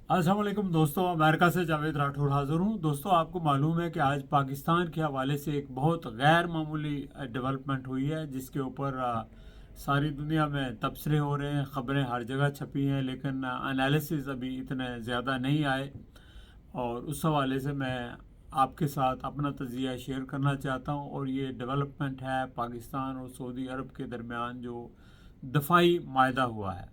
अस्सलाम वालेकुम दोस्तों, अमेरिका से जावेद राठौर हाज़िर हूँ। दोस्तों, आपको मालूम है कि आज पाकिस्तान के हवाले से एक बहुत गैर मामूली डेवलपमेंट हुई है, जिसके ऊपर सारी दुनिया में तबसरे हो रहे हैं, ख़बरें हर जगह छपी हैं, लेकिन एनालिसिस अभी इतने ज़्यादा नहीं आए। और उस हवाले से मैं आपके साथ अपना तजिया शेयर करना चाहता हूँ। और ये डेवलपमेंट है पाकिस्तान और सऊदी अरब के दरमियान जो दफ़ाई मायदा हुआ है।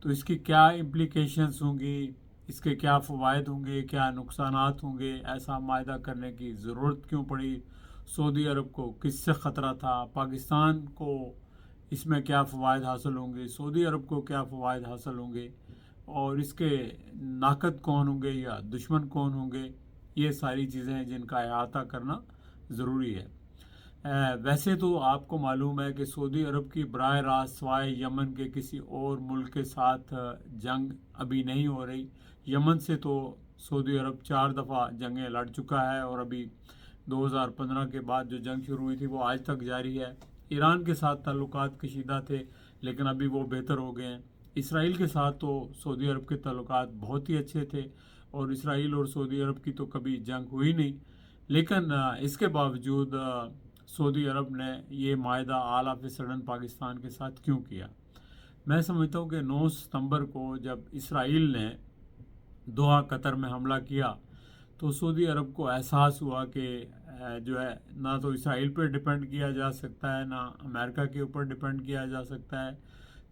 तो इसकी क्या इम्प्लीकेशंस होंगी, इसके क्या फ़वाइद होंगे, क्या नुकसानात होंगे, ऐसा मायदा करने की ज़रूरत क्यों पड़ी, सऊदी अरब को किससे ख़तरा था, पाकिस्तान को इसमें क्या फ़वाइद हासिल होंगे, सऊदी अरब को क्या फ़वाइद हासिल होंगे, और इसके नाकद कौन होंगे या दुश्मन कौन होंगे, ये सारी चीज़ें हैं जिनका अहाता करना ज़रूरी है। वैसे तो आपको मालूम है कि सऊदी अरब की बराह रास्त सवाए यमन के किसी और मुल्क के साथ जंग अभी नहीं हो रही। यमन से तो सऊदी अरब 4 दफ़ा जंगें लड़ चुका है, और अभी 2015 के बाद जो जंग शुरू हुई थी वो आज तक जारी है। ईरान के साथ ताल्लुकात कशीदा थे, लेकिन अभी वो बेहतर हो गए हैं। इसराइल के साथ तो सऊदी अरब के ताल्लुकात बहुत ही अच्छे थे, और इसराइल और सऊदी अरब की तो कभी जंग हुई नहीं। लेकिन इसके बावजूद सऊदी अरब ने ये मायदा आल ऑफ सडन पाकिस्तान के साथ क्यों किया। मैं समझता हूँ कि 9 सितंबर को जब इसराइल ने दोहा कतर में हमला किया, तो सऊदी अरब को एहसास हुआ कि जो है, ना तो इसराइल पर डिपेंड किया जा सकता है, ना अमेरिका के ऊपर डिपेंड किया जा सकता है।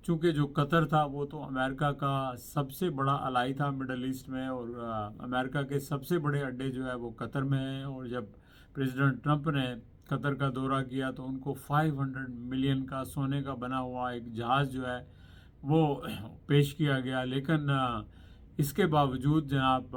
चूँकि जो कतर था वो तो अमेरिका का सबसे बड़ा अलाई था मिडल ईस्ट में, और अमेरिका के सबसे बड़े अड्डे जो है वो कतर में हैं। और जब प्रेसिडेंट ट्रंप ने कतर का दौरा किया तो उनको 500 मिलियन का सोने का बना हुआ एक जहाज़ जो है वो पेश किया गया। लेकिन इसके बावजूद जनाब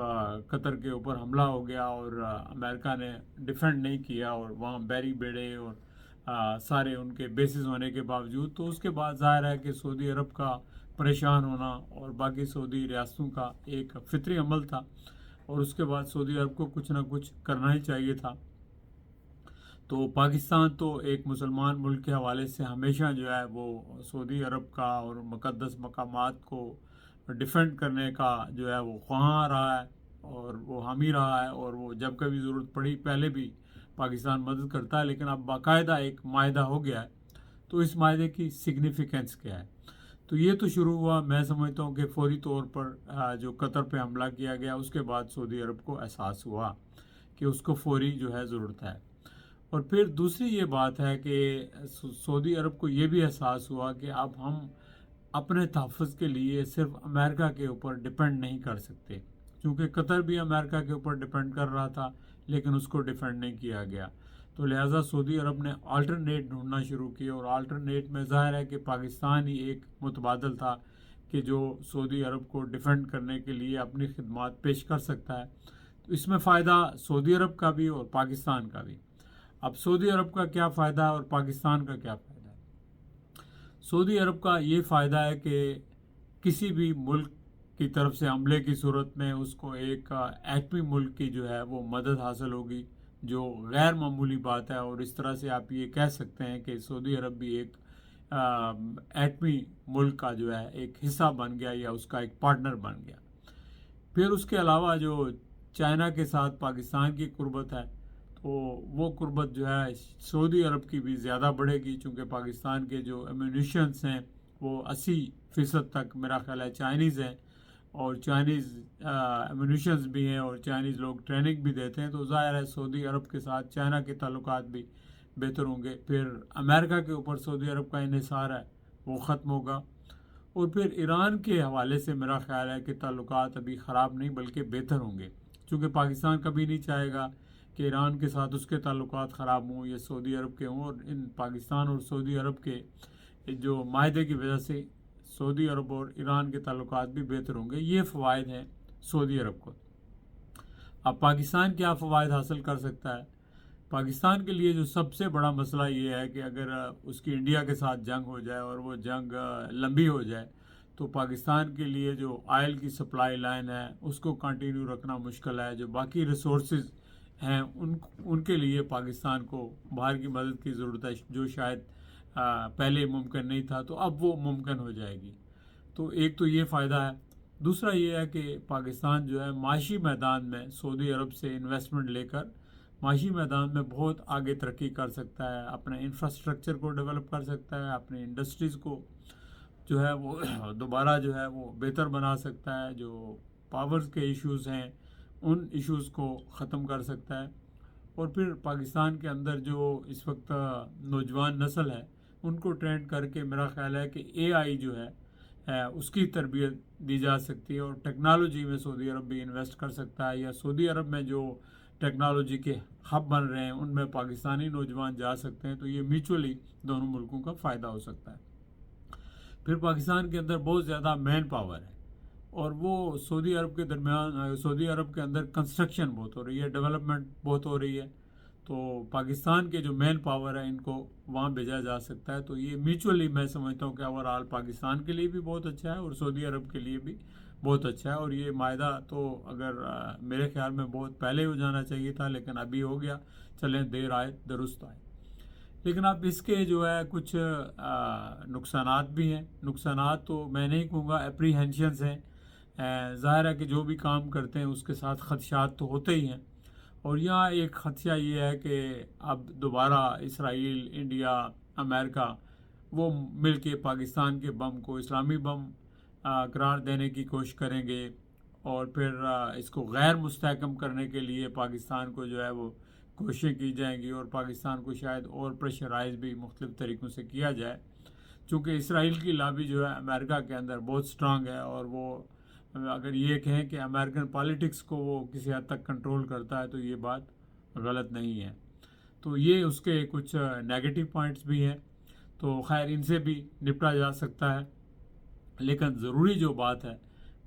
कतर के ऊपर हमला हो गया, और अमेरिका ने डिफेंड नहीं किया, और वहाँ बैरी बेड़े और सारे उनके बेसिस होने के बावजूद, तो उसके बाद ज़ाहिर है कि सऊदी अरब का परेशान होना और बाकी सऊदी रियासतों का एक फितरी अमल था। और उसके बाद सऊदी अरब को कुछ ना कुछ करना ही चाहिए था। तो पाकिस्तान तो एक मुसलमान मुल्क के हवाले से हमेशा जो है वो सऊदी अरब का और मुक़द्दस मकामात को डिफेंड करने का जो है वो ख्वाह रहा है, और वो हामी रहा है। और वो जब कभी ज़रूरत पड़ी पहले भी पाकिस्तान मदद करता है, लेकिन अब बाकायदा एक मायदा हो गया है। तो इस मायदे की सिग्निफिकेंस क्या है। तो ये तो शुरू हुआ, मैं समझता हूँ कि फौरी तौर पर जो कतर पे हमला किया गया उसके बाद सऊदी अरब को एहसास हुआ कि उसको फौरी जो है ज़रूरत है। और फिर दूसरी ये बात है कि सऊदी अरब को ये भी एहसास हुआ कि अब हम अपने तहफ़्फ़ुज़ के लिए सिर्फ अमेरिका के ऊपर डिपेंड नहीं कर सकते, क्योंकि कतर भी अमेरिका के ऊपर डिपेंड कर रहा था, लेकिन उसको डिफेंड नहीं किया गया। तो लिहाजा सऊदी अरब ने अल्टरनेट ढूंढना शुरू किया, और अल्टरनेट में ज़ाहिर है कि पाकिस्तान ही एक मुतबादल था कि जो सऊदी अरब को डिफेंड करने के लिए अपनी खिदमात पेश कर सकता है। तो इसमें फ़ायदा सऊदी अरब का भी और पाकिस्तान का भी। अब सऊदी अरब का क्या फ़ायदा है और पाकिस्तान का क्या फ़ायदा है। सऊदी अरब का ये फ़ायदा है कि किसी भी मुल्क की तरफ से हमले की सूरत में उसको एक एटमी मुल्क की जो है वो मदद हासिल होगी, जो गैर मामूली बात है। और इस तरह से आप ये कह सकते हैं कि सऊदी अरब भी एक एटमी मुल्क का जो है एक हिस्सा बन गया, या उसका एक पार्टनर बन गया। फिर उसके अलावा जो चाइना के साथ पाकिस्तान की कुर्बत है, तो वो कुर्बत जो है सऊदी अरब की भी ज़्यादा बढ़ेगी, चूँकि पाकिस्तान के जो एम्यूनिशंस हैं वो 80% तक मेरा ख्याल है चाइनीज़ हैं, और चाइनीज़ एम्यूनिशंस भी हैं, और चाइनीज़ लोग ट्रेनिंग भी देते हैं। तो ज़ाहिर है सऊदी अरब के साथ चाइना के ताल्लुकात भी बेहतर होंगे। फिर अमेरिका के ऊपर सऊदी अरब का इन्हिसार है वो ख़त्म होगा। और फिर ईरान के हवाले से मेरा ख्याल है कि ताल्लुकात अभी ख़राब नहीं बल्कि बेहतर होंगे, क्योंकि पाकिस्तान कभी नहीं चाहेगा कि ईरान के साथ उसके ताल्लुकात ख़राब हों या सऊदी अरब के हों। और इन पाकिस्तान और सऊदी अरब के जो मायदे की वजह से सऊदी अरब और ईरान के ताल्लुकात भी बेहतर होंगे। ये फ़वाइद हैं सऊदी अरब को। अब पाकिस्तान क्या फ़वाइद हासिल कर सकता है। पाकिस्तान के लिए जो सबसे बड़ा मसला ये है कि अगर उसकी इंडिया के साथ जंग हो जाए और वो जंग लंबी हो जाए, तो पाकिस्तान के लिए जो आयल की सप्लाई लाइन है उसको कंटिन्यू रखना मुश्किल है। जो बाकी रिसोर्सेज हैं उनके लिए पाकिस्तान को बाहर की मदद की ज़रूरत है, जो शायद पहले मुमकिन नहीं था, तो अब वो मुमकिन हो जाएगी। तो एक तो ये फ़ायदा है। दूसरा ये है कि पाकिस्तान जो है माशी मैदान में सऊदी अरब से इन्वेस्टमेंट लेकर माशी मैदान में बहुत आगे तरक्की कर सकता है, अपने इंफ्रास्ट्रक्चर को डेवलप कर सकता है, अपनी इंडस्ट्रीज़ को जो है वो दोबारा जो है वो बेहतर बना सकता है, जो पावर्स के इश्यूज़ हैं उन इश्यूज़ को ख़त्म कर सकता है। और फिर पाकिस्तान के अंदर जो इस वक्त नौजवान नस्ल है उनको ट्रेंड करके मेरा ख्याल है कि एआई जो है उसकी तरबियत दी जा सकती है, और टेक्नोलॉजी में सऊदी अरब भी इन्वेस्ट कर सकता है, या सऊदी अरब में जो टेक्नोलॉजी के हब बन रहे हैं उनमें पाकिस्तानी नौजवान जा सकते हैं, तो ये म्यूचुअली दोनों मुल्कों का फ़ायदा हो सकता है। फिर पाकिस्तान के अंदर बहुत ज़्यादा मैन पावर है, और वो सऊदी अरब के दरमियान सऊदी अरब के अंदर कंस्ट्रक्शन बहुत हो रही है, डेवलपमेंट बहुत हो रही है, तो पाकिस्तान के जो मैन पावर है इनको वहाँ भेजा जा सकता है। तो ये म्यूचुअली मैं समझता हूँ कि ओवरऑल पाकिस्तान के लिए भी बहुत अच्छा है और सऊदी अरब के लिए भी बहुत अच्छा है। और ये मायदा तो अगर मेरे ख्याल में बहुत पहले हो जाना चाहिए था, लेकिन अभी हो गया। चलें, देर आए दुरुस्त आए। लेकिन अब इसके जो है कुछ नुकसानात भी हैं। नुकसानात तो मैं नहीं कहूँगा, एप्रीहेंशंस हैं। ज़ाहिर है कि जो भी काम करते हैं उसके साथ खदशात तो होते ही हैं, और यहाँ एक खदशा ये है कि अब दोबारा इसराइल, इंडिया, अमेरिका वो मिल के पाकिस्तान के बम को इस्लामी बम करार देने की कोशिश करेंगे, और फिर इसको गैर मुस्तहकम करने के लिए पाकिस्तान को जो है वो कोशिशें की जाएंगी, और पाकिस्तान को शायद और प्रेशराइज भी मुख्तलिफ तरीक़ों से किया जाए। चूँकि इसराइल की लॉबी जो है अमेरिका के अंदर बहुत स्ट्रांग है, और वो अगर ये कहें कि अमेरिकन पॉलिटिक्स को वो किसी हद तक कंट्रोल करता है तो ये बात गलत नहीं है। तो ये उसके कुछ नेगेटिव पॉइंट्स भी हैं, तो खैर इनसे भी निपटा जा सकता है। लेकिन ज़रूरी जो बात है,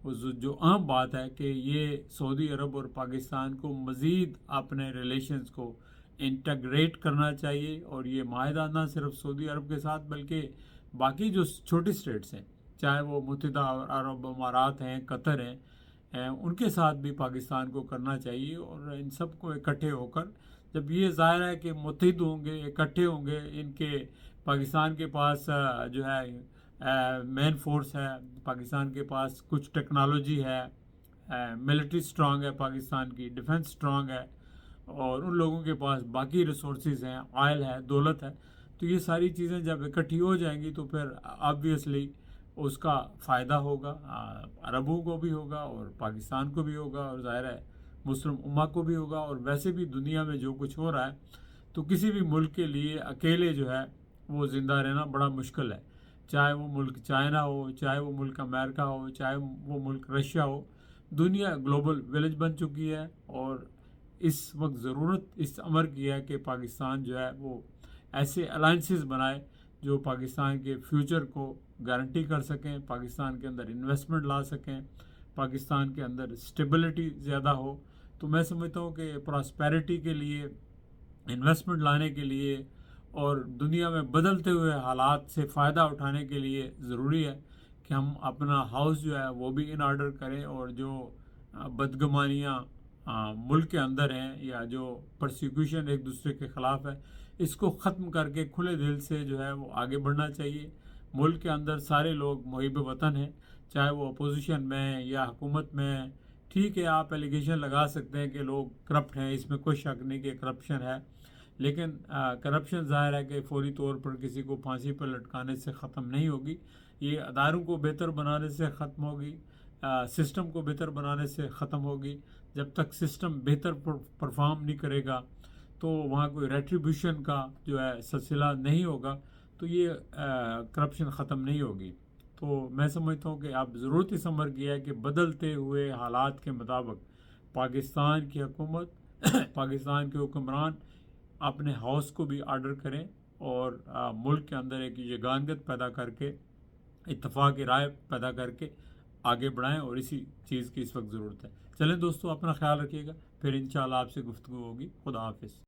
वो जो अहम बात है कि ये सऊदी अरब और पाकिस्तान को मज़ीद अपने रिलेशंस को इंटग्रेट करना चाहिए, और ये माहिदा ना सिर्फ सऊदी अरब के साथ बल्कि बाकी जो छोटी स्टेट्स हैं, चाहे वो मुत्तहिदा अरब अमारात हैं, कतर हैं, उनके साथ भी पाकिस्तान को करना चाहिए। और इन सब को इकट्ठे होकर, जब ये ज़ाहिर है कि मुत्तहिद होंगे, इकट्ठे होंगे, इनके पाकिस्तान के पास जो है मेन फोर्स है, पाकिस्तान के पास कुछ टेक्नोलॉजी है, मिलिट्री स्ट्रांग है, पाकिस्तान की डिफेंस स्ट्रांग है, और उन लोगों के पास बाकी रिसोर्सेज हैं, ऑयल है, दौलत है। तो ये सारी चीज़ें जब इकट्ठी हो जाएंगी तो फिर ऑब्वियसली उसका फ़ायदा होगा, अरबों को भी होगा और पाकिस्तान को भी होगा, और ज़ाहिर है मुस्लिम उम्मा को भी होगा। और वैसे भी दुनिया में जो कुछ हो रहा है, तो किसी भी मुल्क के लिए अकेले जो है वो ज़िंदा रहना बड़ा मुश्किल है। चाहे वो मुल्क चाइना हो, चाहे वो मुल्क अमेरिका हो, चाहे वो मुल्क रशिया हो, दुनिया ग्लोबल विलेज बन चुकी है। और इस वक्त ज़रूरत इस अमर की है कि पाकिस्तान जो है वो ऐसे अलाइंसेस बनाए जो पाकिस्तान के फ्यूचर को गारंटी कर सकें, पाकिस्तान के अंदर इन्वेस्टमेंट ला सकें, पाकिस्तान के अंदर स्टेबिलिटी ज़्यादा हो। तो मैं समझता हूँ कि प्रॉस्पेरिटी के लिए, इन्वेस्टमेंट लाने के लिए, और दुनिया में बदलते हुए हालात से फ़ायदा उठाने के लिए ज़रूरी है कि हम अपना हाउस जो है वो भी इन ऑर्डर करें, और जो बदगुमानियाँ मुल्क के अंदर हैं, या जो परसिक्यूशन एक दूसरे के ख़िलाफ़ है, इसको ख़त्म करके खुले दिल से जो है वो आगे बढ़ना चाहिए। मुल्क के अंदर सारे लोग मुहिब वतन हैं, चाहे वो अपोजिशन में या हुकूमत में। ठीक है, आप एलिगेशन लगा सकते हैं कि लोग करप्ट हैं, इसमें कोई शक नहीं कि करप्शन है, लेकिन करप्शन ज़ाहिर है कि फौरी तौर पर किसी को फांसी पर लटकाने से ख़त्म नहीं होगी। ये अदारों को बेहतर बनाने से ख़त्म होगी, सिस्टम को बेहतर बनाने से ख़त्म होगी। जब तक सिस्टम बेहतर परफॉर्म नहीं करेगा तो वहाँ कोई रेट्रीब्यूशन का जो है सिलसिला नहीं होगा, तो ये करप्शन ख़त्म नहीं होगी। तो मैं समझता हूँ कि अब ज़रूरत इस अमर की है कि बदलते हुए हालात के मुताबिक पाकिस्तान की हुकूमत पाकिस्तान के हुक्मरान अपने हाउस को भी ऑर्डर करें, और मुल्क के अंदर एक यगानत पैदा करके, इत्तफाक राय पैदा करके आगे बढ़ाएं, और इसी चीज़ की इस वक्त ज़रूरत है। चलें दोस्तों, अपना ख्याल रखिएगा, फिर इंशाल्लाह आपसे गुफ्तगू होगी। खुदा हाफिज़।